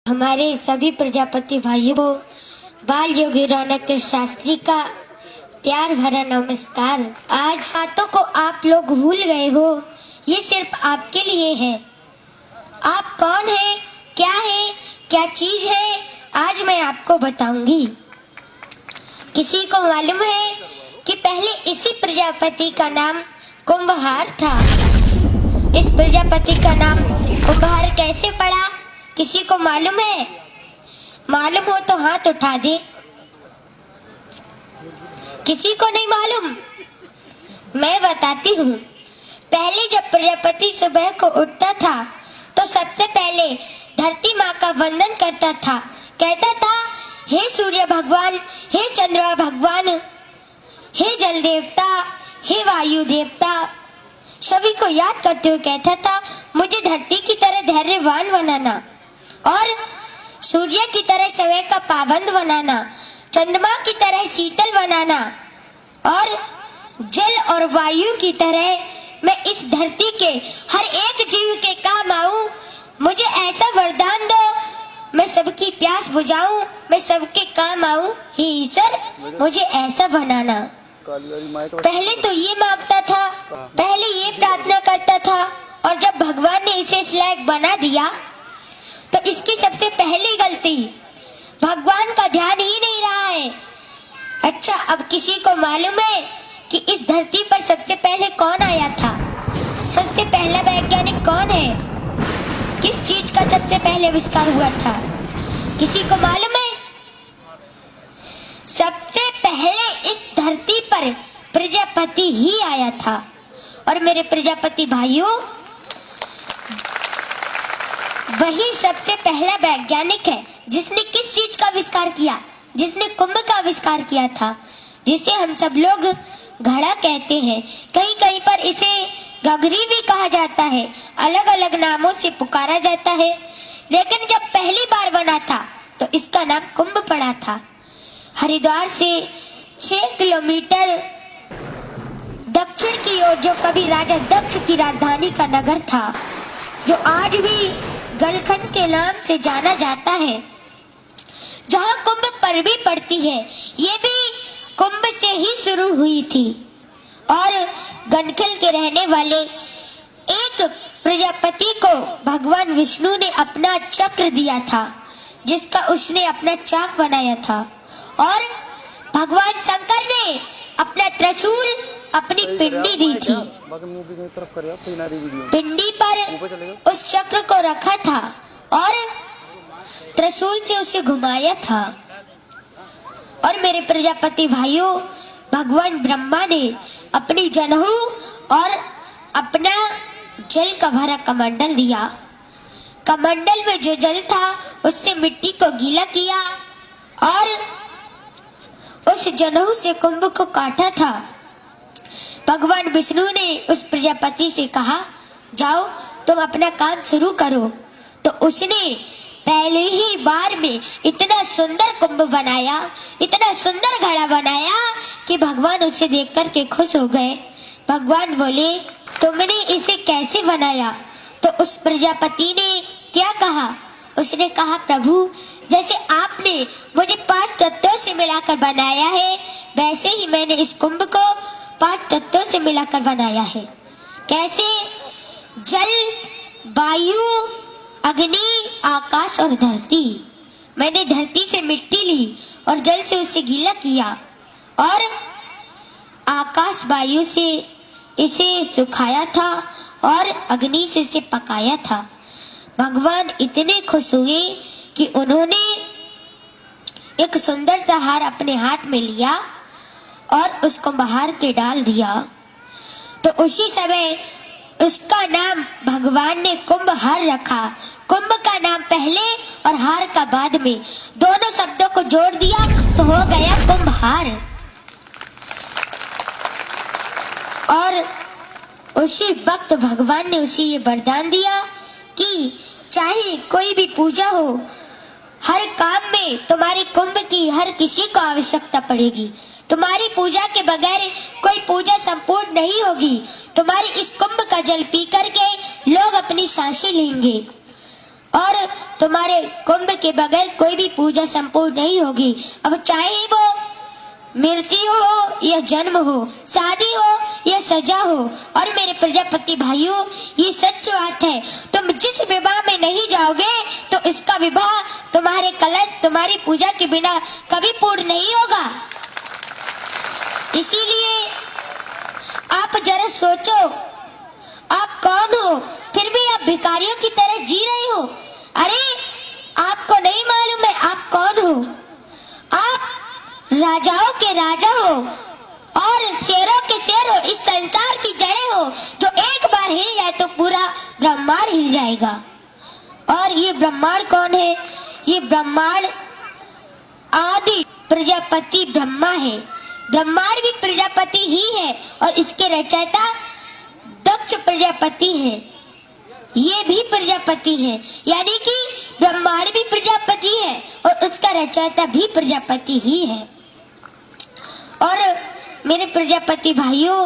हमारे सभी प्रजापति भाइयों को बाल योगी रौनक शास्त्री का प्यार भरा नमस्कार। आज बातों को आप लोग भूल गए हो, ये सिर्फ आपके लिए है। आप कौन है, क्या चीज है, आज मैं आपको बताऊंगी। किसी को मालूम है कि पहले इसी प्रजापति का नाम कुंभहार था। इस प्रजापति का नाम कुंभहार कैसे पड़ा, किसी को मालूम है? मालूम हो तो हाथ उठा दे। किसी को नहीं मालूम? मैं बताती हूँ। पहले जब प्रजापति सुबह को उठता था तो सबसे पहले धरती माँ का वंदन करता था। कहता था, हे सूर्य भगवान, हे चंद्रमा भगवान, हे जल देवता, हे वायु देवता, सभी को याद करते हुए कहता था, मुझे धरती की तरह धैर्यवान बनाना और सूर्य की तरह समय का पाबंद बनाना, चंद्रमा की तरह शीतल बनाना और जल और वायु की तरह मैं इस धरती के हर एक जीव के काम आऊं। मुझे ऐसा वरदान दो, मैं सबकी प्यास बुझाऊं, मैं सबके काम आऊं। हे ईश्वर, मुझे ऐसा बनाना। पहले तो ये मांगता था, पहले ये प्रार्थना करता था, और जब भगवान ने इसे इस लायक बना दिया तो इसकी सबसे पहली गलती, भगवान का ध्यान ही नहीं रहा है। अच्छा, अब किसी को मालूम है कि इस धरती पर सबसे पहले कौन आया था? सबसे पहला वैज्ञानिक कौन है? किस चीज का सबसे पहले आविष्कार हुआ था? किसी को मालूम है? सबसे पहले इस धरती पर प्रजापति ही आया था। और मेरे प्रजापति भाइयों, वही सबसे पहला वैज्ञानिक है जिसने किस चीज का आविष्कार किया? जिसने कुंभ का आविष्कार किया था, जिसे हम सब लोग घड़ा कहते हैं। कहीं कहीं पर इसे गगरी भी कहा जाता है, अलग अलग नामों से पुकारा जाता है। लेकिन जब पहली बार बना था तो इसका नाम कुंभ पड़ा था। हरिद्वार से 6 किलोमीटर दक्षिण की ओर जो कभी राजा दक्ष की राजधानी का नगर था, जो आज भी गलखंड के नाम से जाना जाता है, जहाँ कुंभ परवी पड़ती है, ये भी कुंभ से ही शुरू हुई थी। और गलखंड के रहने वाले एक प्रजापति को भगवान विष्णु ने अपना चक्र दिया था, जिसका उसने अपना चाक बनाया था। और भगवान शंकर ने अपना त्रिशूल, अपनी पिंडी दी थी। पिंडी पर उस चक्र को रखा था और त्रिशूल से उसे घुमाया था। और मेरे प्रजापति भाइयों, भगवान ब्रह्मा ने अपनी जनेऊ और अपना जल का भरा कमंडल दिया। कमंडल में जो जल था उससे मिट्टी को गीला किया और उस जनेऊ से कुंभ को काटा था। भगवान विष्णु ने उस प्रजापति से कहा, जाओ तुम अपना काम शुरू करो। तो उसने पहले ही बार में इतना सुंदर कुंभ बनाया, इतना सुंदर घड़ा बनाया कि भगवान उसे देख कर के खुश हो गए। भगवान बोले, तुमने इसे कैसे बनाया? तो उस प्रजापति ने क्या कहा? उसने कहा, प्रभु, जैसे आपने मुझे 5 तत्वों से मिलाकर बनाया है, वैसे ही मैंने इस कुंभ को 5 तत्वों से मिलाकर बनाया है। कैसे? जल, वायु, अग्नि, आकाश और धरती। मैंने धरती से मिट्टी ली और जल से उसे गीला किया और आकाश वायु से इसे सुखाया था और अग्नि से इसे पकाया था। भगवान इतने खुश हुए कि उन्होंने एक सुंदर सा हार अपने हाथ में लिया और उसको बाहर के डाल दिया। तो उसी समय उसका नाम भगवान ने कुंभहार रखा। कुंभ का नाम पहले और हार का बाद में, दोनों शब्दों को जोड़ दिया तो हो गया कुंभहार। और उसी वक्त भगवान ने उसे ये वरदान दिया कि चाहे कोई भी पूजा हो, हर काम में तुम्हारी कुंभ की हर किसी को आवश्यकता पड़ेगी। तुम्हारी पूजा के बगैर कोई पूजा संपूर्ण नहीं होगी। तुम्हारी इस कुंभ का जल पी करके लोग अपनी सांसें लेंगे। और तुम्हारे कुंभ के बगैर कोई भी पूजा संपूर्ण नहीं होगी। अब चाहे वो मृत्यु हो या जन्म हो, शादी हो या सजा हो। और मेरे प्रजापति भाइयों, ये सच बात है, तुम जिस विवाह में नहीं जाओगे तो इसका विवाह तुम्हारे कलश, तुम्हारी पूजा के बिना कभी पूर्ण नहीं होगा। इसीलिए आप जरा सोचो, आप कौन हो, फिर भी आप भिखारियों की तरह जी रहे हो। अरे आपको नहीं मालूम है आप कौन हो? आप राजाओं के राजा हो और शेरों के शेर हो, इस संसार की जड़ें हो। जो एक बार हिल जाए तो पूरा ब्रह्मांड हिल जाएगा। और ये ब्रह्मांड कौन है? ये ब्रह्मांड आदि प्रजापति ब्रह्मा है। ब्रह्मांड भी प्रजापति ही है और इसके रचयिता दक्ष प्रजापति है, ये भी प्रजापति है। यानी कि ब्रह्मांड भी प्रजापति है और उसका रचयिता भी प्रजापति ही है। और मेरे प्रजापति भाइयों,